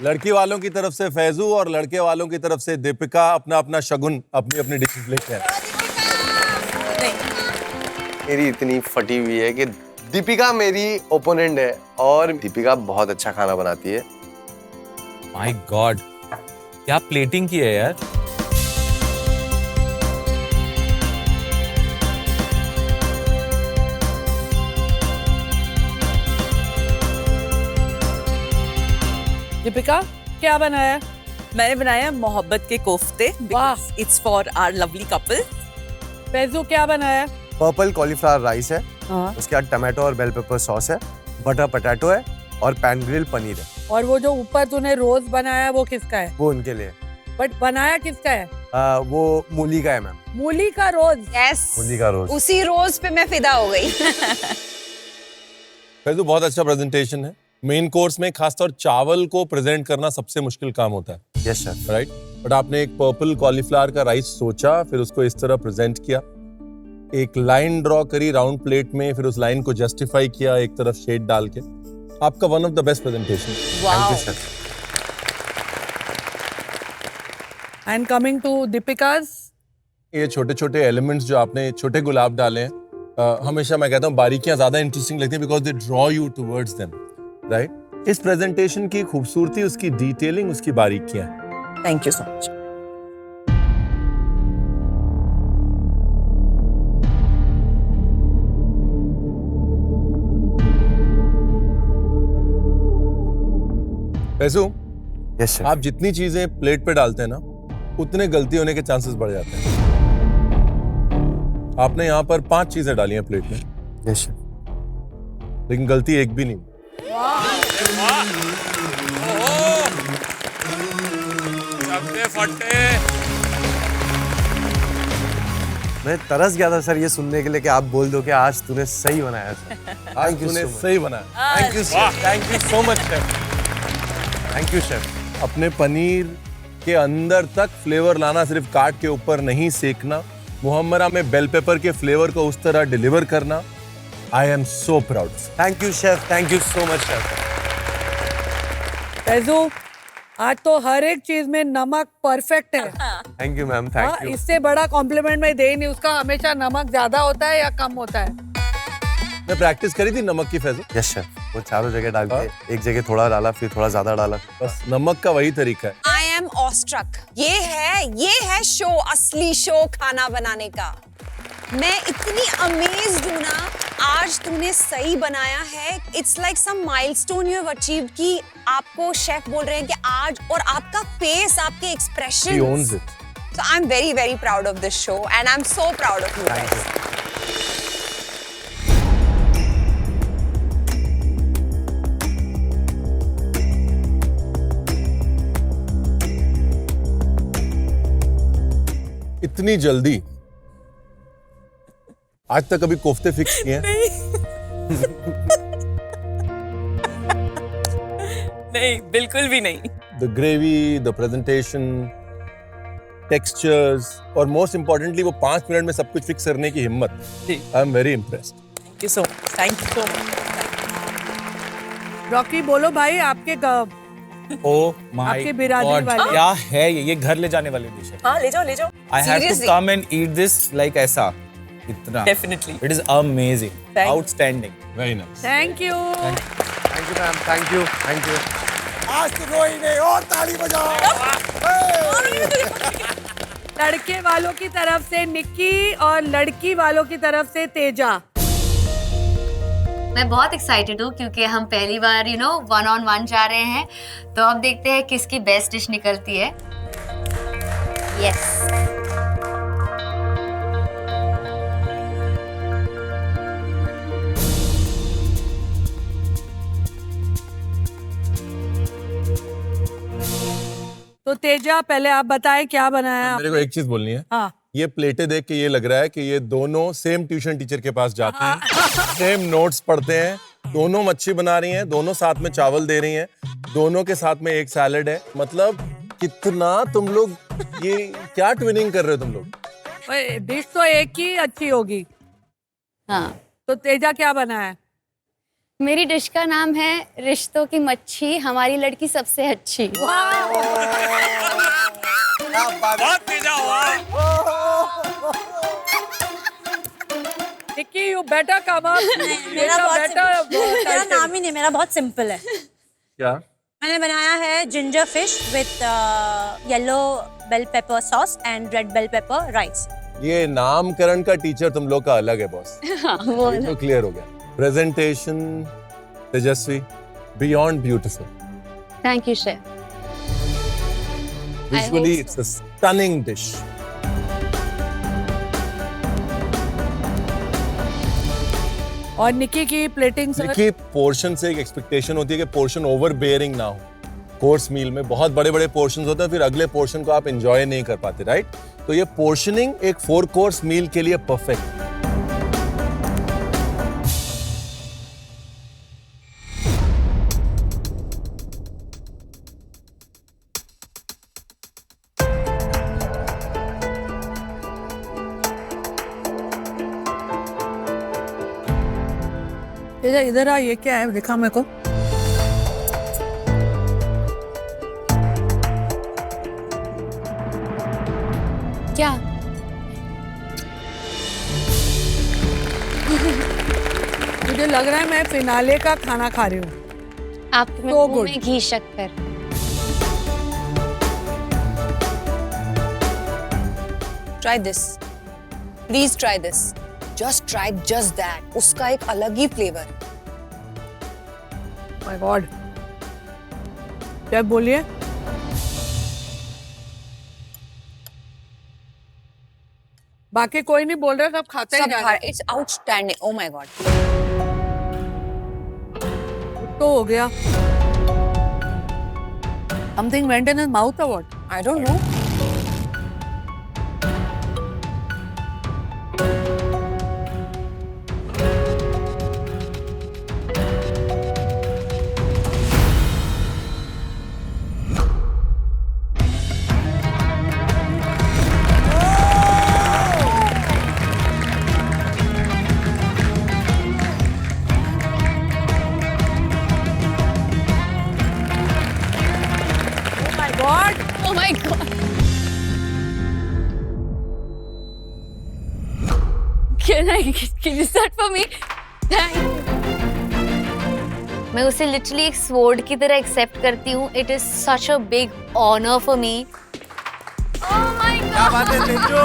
लड़की वालों की तरफ से फैजू और लड़के वालों की तरफ से दीपिका अपना अपना शगुन, अपनी अपनी डिशेस लेके आए। मेरी इतनी फटी हुई है कि दीपिका मेरी ओपोनेंट है और दीपिका बहुत अच्छा खाना बनाती है। माय गॉड, क्या प्लेटिंग की है यार। दीपिका क्या बनाया? मैंने बनाया मोहब्बत के कोफ्ते। वाह। It's for our lovely couple. Faizu क्या बनाया? पर्पल कॉलीफ्लावर राइस है, हाँ। उसके बाद टमाटो और बेल पेपर सॉस है, बटर पोटैटो है और पैन ग्रिल पनीर है। और वो जो ऊपर तूने रोज बनाया वो किसका है? वो उनके लिए। बट बनाया किसका है? वो मूली का है मैम। मूली का रोज? Yes. मूली का रोज। उसी रोज पे मैं फिदा हो गई। फैजू बहुत अच्छा प्रेजेंटेशन है। मेन कोर्स में खासतौर चावल को प्रेजेंट करना सबसे मुश्किल काम होता है। Yes sir. राइट, बट आपने एक पर्पल कॉलीफ्लावर का राइस सोचा, फिर उसको इस तरह प्रेजेंट किया, एक लाइन ड्रॉ करी राउंड प्लेट में, फिर उस लाइन को जस्टिफाई किया एक तरफ शेड डाल के। आपका one of the best presentation. Thank you sir. And coming to Deepika's, ये छोटे छोटे एलिमेंट्स जो आपने, छोटे गुलाब डाले हैं, हमेशा मैं कहता हूँ बारीकियां ज्यादा इंटरेस्टिंग लगती हैं because they draw you towards them, right. इस प्रेजेंटेशन की खूबसूरती उसकी डिटेलिंग, उसकी बारीकियां। Thank you so much. Faizu, yes sir. आप जितनी चीजें प्लेट पे डालते हैं ना, उतने गलती होने के चांसेस बढ़ जाते हैं। आपने यहाँ पर 5 चीजें डाली हैं प्लेट में। Yes sir. लेकिन गलती एक भी नहीं। मैं तरस गया था सर ये सुनने के लिए कि आप बोल दो कि आज तूने सही बनाया सर। आज तूने सही बनाया। Thank you sir. Thank you so much sir. Thank you sir. अपने पनीर के अंदर तक फ्लेवर लाना, सिर्फ काट के ऊपर नहीं सेकना, मुहम्मरा में बेल पेपर के फ्लेवर को उस तरह डिलीवर करना। आई am so proud. Thank you chef. Thank you so much chef. Faizu, आज तो हर एक चीज में नमक परफेक्ट है। Thank you ma'am. Thank you. इससे बड़ा कॉम्प्लीमेंट मैं दे ही नहीं। उसका हमेशा नमक ज्यादा होता है या कम होता है? मैं प्रैक्टिस करी थी नमक की फैजू। Yes sir. वो चारों जगह डाल के एक जगह थोड़ा डाला, फिर थोड़ा ज्यादा डाला। बस नमक का वही तरीका है। I am awestruck. ये है शो, असली शो खाना बनाने का। मैं इतनी अमेज्ड हूँ ना, आज तुमने सही बनाया है। It's like some milestone you have achieved कि आपको शेफ बोल रहे हैं कि आज, और आपका फेस, आपके expression. He owns it. So I'm very, very proud of this show and I'm so proud of you guys. इतनी जल्दी आज तक कभी कोफ्ते फिक्स किए हैं? नहीं, बिल्कुल भी नहीं। The gravy, the presentation, textures और most importantly वो 5 मिनट में सब कुछ फिक्स करने की हिम्मत। I am very impressed. Thank you so much. Thank you so much. Rocky बोलो भाई आपके Oh my आपकी बिरादरी God, वाली। क्या है ये घर ले जाने वाली डिश है। हाँ ले जाओ ले जाओ। I have to come and eat this like ऐसा इतना। Definitely. It is amazing, outstanding. Very nice. Thank you. Thank you ma'am, thank you, thank you. आज तो रोई ने और ताली बजाओ। लड़के वालों की तरफ से निक्की और लड़की वालों की तरफ से तेजा। मैं बहुत एक्साइटेड हूँ क्योंकि हम पहली बार 1-on-1 जा रहे हैं, तो अब देखते हैं किसकी बेस्ट डिश निकलती है। यस। तो तेजा पहले आप बताएं क्या बनाया मेरे को एक चीज बोलनी है। हाँ। ये प्लेटें देख के ये लग रहा है कि ये दोनों सेम ट्यूशन टीचर के पास जाते हैं, सेम नोट्स पढ़ते हैं, दोनों मच्छी बना रही हैं, दोनों साथ में चावल दे रही हैं, दोनों के साथ में एक सैलेड है। मतलब कितना तुम लोग ये क्या ट्विनिंग कर रहे हो तुम लोग? डिश तो एक ही अच्छी होगी। हाँ। तो तेजा क्या बनाया? मेरी डिश का नाम है रिश्तों की मच्छी, हमारी लड़की सबसे अच्छी। बहुत तेजा हुआ। Nikki you better come up. मेरा नाम ही नहीं, मेरा बहुत सिंपल है। क्या? मैंने बनाया है ginger fish with yellow bell pepper sauce and red bell pepper rice. ये नामकरण का टीचर तुम लोग का अलग है बॉस। हाँ, वो तो क्लियर हो गया। Presentation Tejashwi, beyond beautiful. Thank you chef. Visually, it's a stunning dish. और निक्की की प्लेटिंग से देखिए पोर्शन से एक एक्सपेक्टेशन होती है कि पोर्शन ओवर बेयरिंग ना हो। कोर्स मील में बहुत बड़े बड़े पोर्शंस होते हैं, फिर अगले पोर्शन को आप एंजॉय नहीं कर पाते, राइट? तो ये पोर्शनिंग एक 4 कोर्स मील के लिए परफेक्ट। इधर आ, ये क्या है दिखा मेरे को। क्या? मुझे लग रहा है मैं फिनाले का खाना खा रही हूँ। आपके मुंह में घी शक्कर। Try this. Please try this. Just try just that. उसका एक अलग ही फ्लेवर। My God. क्या बोलिए? बाकी कोई नहीं बोल रहा, सब खाते हैं। It's outstanding. Oh my God. तो हो गया। Something went in his mouth or what? I don't know. Oh my God. Can you start for me? Thank you. मैं उसे लिटरली एक स्वॉर्ड की तरह एक्सेप्ट करती हूँ। It is such a big honour for me. क्या बात है तेजू?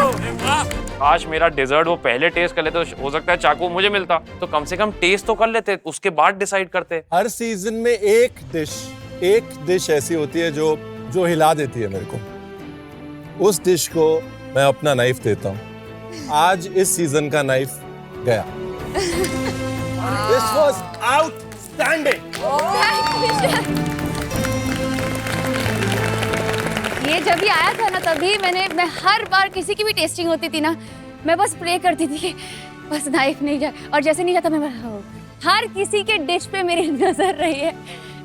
आज मेरा डेजर्ट वो पहले टेस्ट कर लेते तो हो सकता है चाकू मुझे मिलता, तो कम से कम टेस्ट तो कर लेते, उसके बाद डिसाइड करते। हर सीजन में एक डिश ऐसी होती है जो हिला देती है मेरे को। उस डिश को मैं अपना नाइफ देता हूँ। आज इस सीजन का नाइफ गया। This was outstanding. ये जब भी आया था ना, तभी मैं हर बार किसी की भी टेस्टिंग होती थी ना, मैं बस प्रे करती थी कि बस नाइफ नहीं जाए, और जैसे नहीं जाता मैं हर किसी के डिश पे मेरी नजर रही है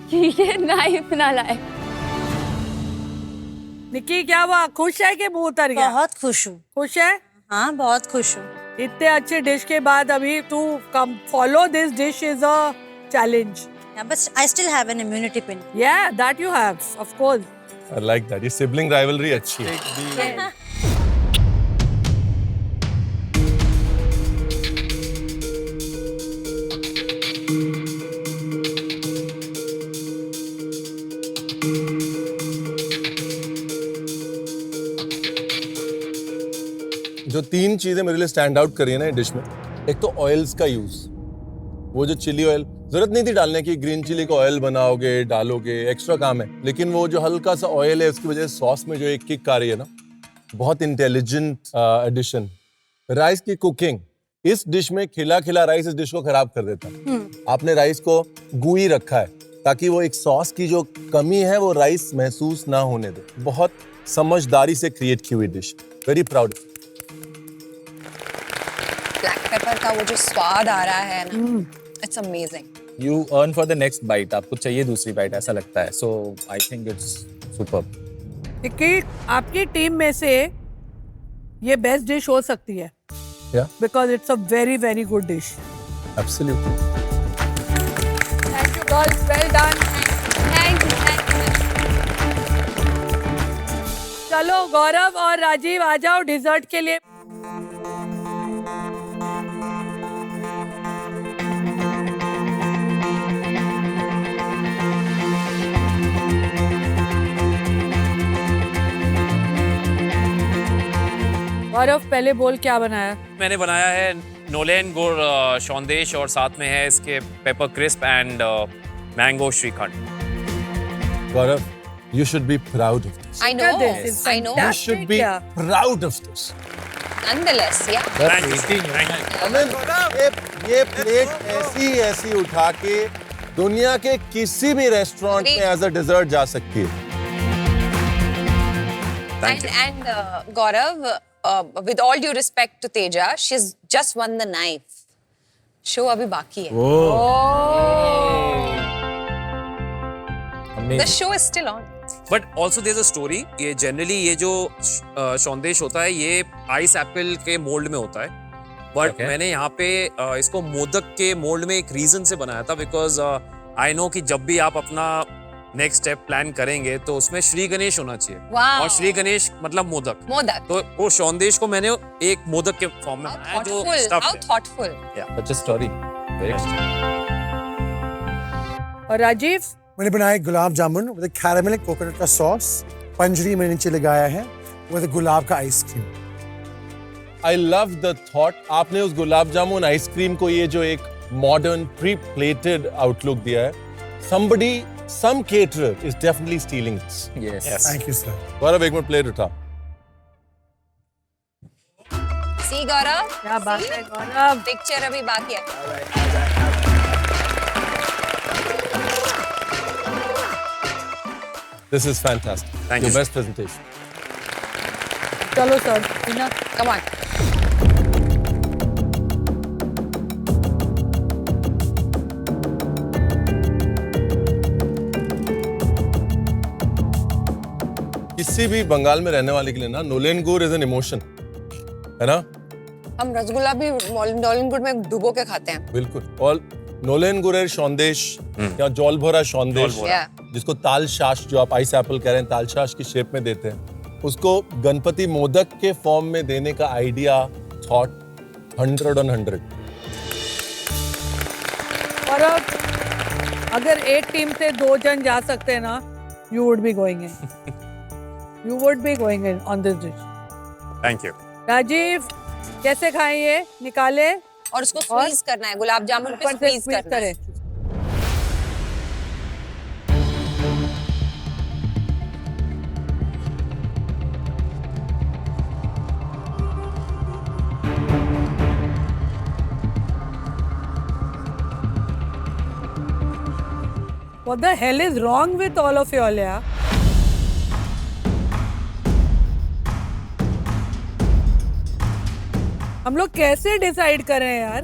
कि ये नाइफ ना लाए। निकी क्या हुआ, खुश है कि मुंह उतर गया? बहुत खुश हूँ। खुश है? हाँ बहुत खुश हूँ। इतने अच्छे डिश के बाद अभी तू कम follow this dish is a challenge. But I still have an immunity pin. Yeah, that you have, of course. I like that. ये sibling rivalry अच्छी है. जो 3 चीजें मेरे लिए स्टैंड आउट करी है ना डिश में, एक तो ऑयल्स का यूज, वो जो चिली ऑयल जरूरत नहीं थी डालने की, ग्रीन चिली का ऑयल बनाओगे डालोगे एक्स्ट्रा काम है, लेकिन वो जो हल्का सा ऑयल है उसकी वजह से सॉस में जो एक किक आ रही है ना, बहुत इंटेलिजेंट एडिशन। राइस की कुकिंग, इस डिश में खिला खिला राइस इस डिश को खराब कर देता है। आपने राइस को गूई रखा है ताकि वो एक सॉस की जो कमी है वो राइस महसूस ना होने दे। बहुत समझदारी से क्रिएट की हुई dish, very proud. Black pepper का वो जो स्वाद आ रहा है ना, it's amazing. You earn for the next bite. आपको चाहिए दूसरी बाइट ऐसा लगता है. So I think it's superb. निकी, आपकी टीम में से ये बेस्ट डिश हो सकती है। Yeah. Because it's a very very good dish. Absolutely. Thank you girls, well done. Thank you. चलो गौरव और राजीव आ जाओ डिजर्ट के लिए। गौरव पहले बोल क्या बनाया? मैंने बनाया है नोलेन गुड़ शौंदेश और साथ में है इसके paper crisp and mango shrikhand. Gaurav, you should be proud of this. I know. This is I know. You should be proud of this. Nonetheless, yeah. Thank you. अमन, ये प्लेट ऐसी उठा के दुनिया के किसी भी रेस्टोरेंट में एज अ डिजर्ट जा सकती है। And Gaurav, with all due respect to Teja, she's just won the knife. Show अभी बाकी है. The show is still on. But also there's a story. ये generally ये जो शौंदेश होता है ये आइस एप्पल के मोल्ड में होता है, बट मैंने यहाँ पे इसको मोदक के मोल्ड में एक रीजन से बनाया था, बिकॉज आई नो कि जब भी आप अपना नेक्स्ट स्टेप प्लान करेंगे तो उसमें श्री गणेश होना चाहिए। Wow. और श्री गणेश मतलब मोदक। तो वो शौंदेश को मैंने एक मोदक के फॉर्म में बनाया जो stuffed How है। thoughtful. Such a story. Very और राजीव? मैंने बनाया gulab jamun with caramel coconut का सॉस, पंजरी में नीचे लगाया है विद गुलाब का ice cream. I love the thought. आपने उस गुलाब जामुन आइसक्रीम को ये जो एक मॉडर्न प्री प्लेटेड आउटलुक दिया है, somebody, some caterer is definitely stealing this. Yes. Thank you, sir. गौरव एक मिनट प्लेट उठा। See Gaurav? क्या बात है गौरव? Picture अभी बाकी है. This is fantastic. Thank Your you. best presentation. चलो सर, टीना। Come on. किसी भी बंगाल में रहने वाले के लिए ना नोलेन गुड़ इज एन इमोशन, है ना? हम रसगुल्ला भी नोलेन गुड़ में डुबो के खाते हैं. बिल्कुल। और नोलेन गुड़ेर सौंदेश या जौल भरा सौंदेश, जिसको ताल शाश, जो आप आइस एप्पल कह रहे हैं, ताल शाश की शेप में देते हैं, उसको गणपति मोदक के फॉर्म में देने का आइडिया, थॉट 100 on 100। और अब अगर एक टीम से 2 जन जा सकते हैं ना, you would be going in. You would be going in on this dish. Thank you. Rajiv, कैसे खाएं ये? निकाले और उसको स्क्वीज करना है, गुलाब जामुन पे स्क्वीज करना है. What the hell is wrong with all of you all, yeah? हम लोग कैसे डिसाइड करें यार?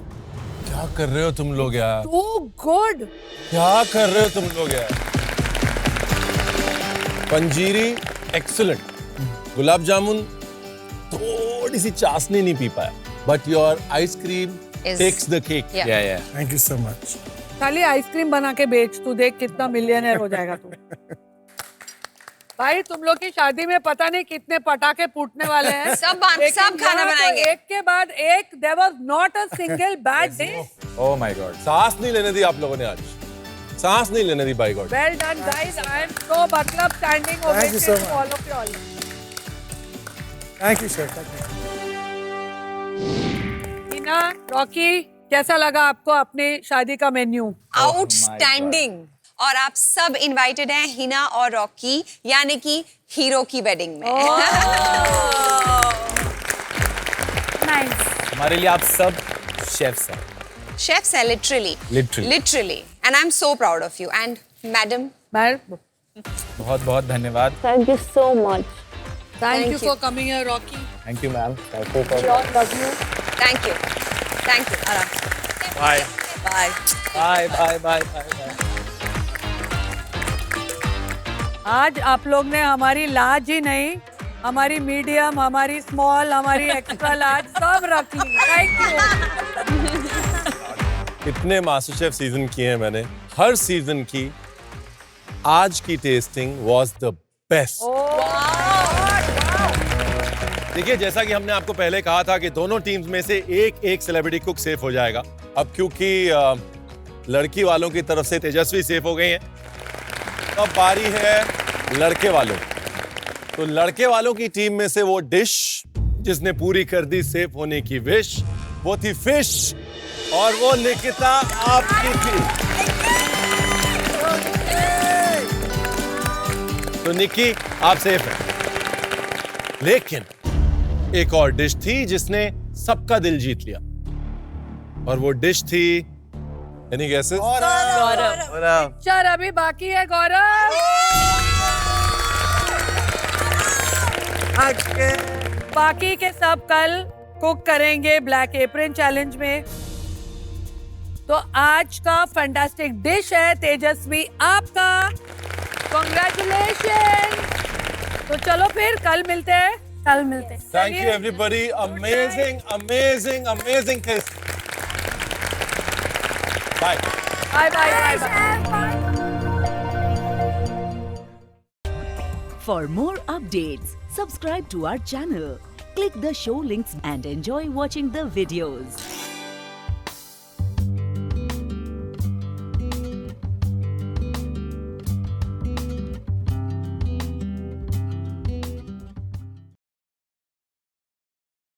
क्या कर रहे हो तुम लोग यार? Too good. क्या कर रहे हो तुम लोग यार? पंजीरी एक्सीलेंट, गुलाब जामुन थोड़ी सी चाशनी नहीं पी पाया, but your ice cream takes the cake. Yeah thank you so much. खाली आइसक्रीम बना के बेच, तू देख कितना मिलियनर हो जाएगा तू। भाई तुम लोग की शादी में पता नहीं कितने पटाखे फूटने वाले हैं। सब लेकिन खाना यहाँ तो बनाएंगे। एक के बाद एक, there was not a single bad day. Oh my God, सांस नहीं लेने दी आप लोगों ने आज, सांस नहीं लेने दी by God. Well done guys, I am so मतलब standing Thank you so ovation to much. all of you all. Thank you sir, thank you. Hina, Rocky, कैसा लगा आपको अपने शादी का मेन्यू? आउटस्टैंडिंग। और आप सब इनवाइटेड हैं हिना और रॉकी, यानी कि हीरो की वेडिंग में। नाइस। हमारे लिए आप सब शेफ्स हैं। शेफ्स हैं literally. And I am so proud of you. And madam, बहुत बहुत धन्यवाद। Thank you so much. Thank you for coming here, Rocky. Thank you ma'am. Love you. Thank you. Bye bye. Bye bye bye bye. आज आप लोग ने हमारी large ही नहीं, हमारी मीडियम, हमारी स्मॉल, हमारी एक्स्ट्रा लार्ज सब रख ली। Thank you. कितने मास्टर शेफ सीजन किए हैं मैंने, हर सीजन की आज की टेस्टिंग वाज द बेस्ट। देखिए, जैसा कि हमने आपको पहले कहा था कि दोनों टीम्स में से एक सेलिब्रिटी कुक सेफ हो जाएगा। अब क्योंकि लड़की वालों की तरफ से तेजस्वी सेफ हो गई हैं, अब बारी है लड़के वालों। तो लड़के वालों की टीम में से वो डिश जिसने पूरी कर दी सेफ होने की विश, वो थी फिश, और वो निकिता आपकी थी। तो निकी आप सेफ हैं, लेकिन एक और डिश थी जिसने सबका दिल जीत लिया, और वो डिश थी एनी गेसेस? गौरव। पिक्चर अभी बाकी है गौरव। बाकी के सब कल कुक करेंगे ब्लैक एप्रन चैलेंज में। तो आज का फैंटास्टिक डिश है तेजस्वी आपका। कांग्रेचुलेशन। तो चलो फिर कल मिलते हैं। Thank you everybody. Amazing taste. Bye. Bye. For more updates, subscribe to our channel, click the show links and enjoy watching the videos.